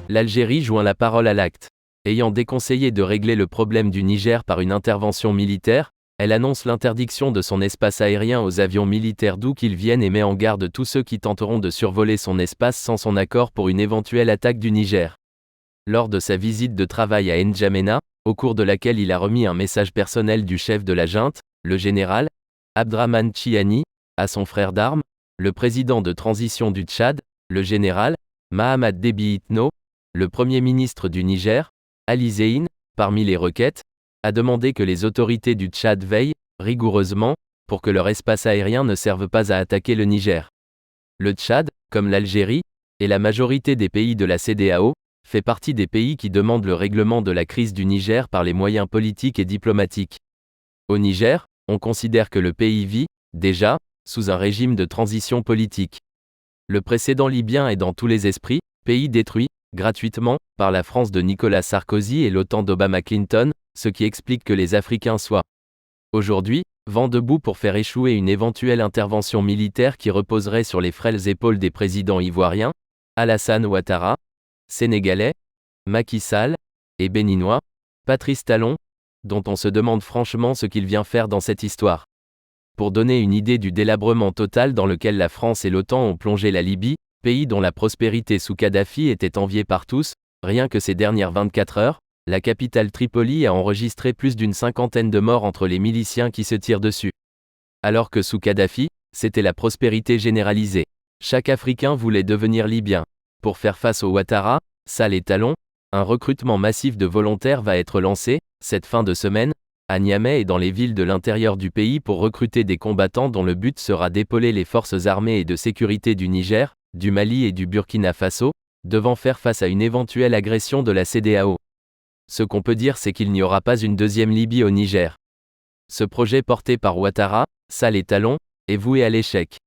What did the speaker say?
L'Algérie joint la parole à l'acte. Ayant déconseillé de régler le problème du Niger par une intervention militaire, elle annonce l'interdiction de son espace aérien aux avions militaires d'où qu'ils viennent et met en garde tous ceux qui tenteront de survoler son espace sans son accord pour une éventuelle attaque du Niger. Lors de sa visite de travail à N'Djamena, au cours de laquelle il a remis un message personnel du chef de la junte, le général Abdrahmane Chiani, à son frère d'armes, le président de transition du Tchad, le général Mahamad Déby Itno, le premier ministre du Niger, Ali Zein, parmi les requêtes, a demandé que les autorités du Tchad veillent, rigoureusement, pour que leur espace aérien ne serve pas à attaquer le Niger. Le Tchad, comme l'Algérie, et la majorité des pays de la CEDEAO, fait partie des pays qui demandent le règlement de la crise du Niger par les moyens politiques et diplomatiques. Au Niger, on considère que le pays vit, déjà, sous un régime de transition politique. Le précédent libyen est dans tous les esprits, pays détruit, gratuitement, par la France de Nicolas Sarkozy et l'OTAN d'Obama Clinton, ce qui explique que les Africains soient aujourd'hui, vent debout pour faire échouer une éventuelle intervention militaire qui reposerait sur les frêles épaules des présidents ivoiriens, Alassane Ouattara, sénégalais, Macky Sall, et béninois, Patrice Talon, dont on se demande franchement ce qu'il vient faire dans cette histoire. Pour donner une idée du délabrement total dans lequel la France et l'OTAN ont plongé la Libye, pays dont la prospérité sous Kadhafi était enviée par tous, rien que ces dernières 24 heures, la capitale Tripoli a enregistré plus d'une cinquantaine de morts entre les miliciens qui se tirent dessus. Alors que sous Kadhafi, c'était la prospérité généralisée. Chaque Africain voulait devenir libyen. Pour faire face aux Ouattara, Sall et Talon, un recrutement massif de volontaires va être lancé, cette fin de semaine, à Niamey et dans les villes de l'intérieur du pays pour recruter des combattants dont le but sera d'épauler les forces armées et de sécurité du Niger, du Mali et du Burkina Faso, devant faire face à une éventuelle agression de la CEDEAO. Ce qu'on peut dire c'est qu'il n'y aura pas une deuxième Libye au Niger. Ce projet porté par Ouattara, Sall et Talon, est voué à l'échec.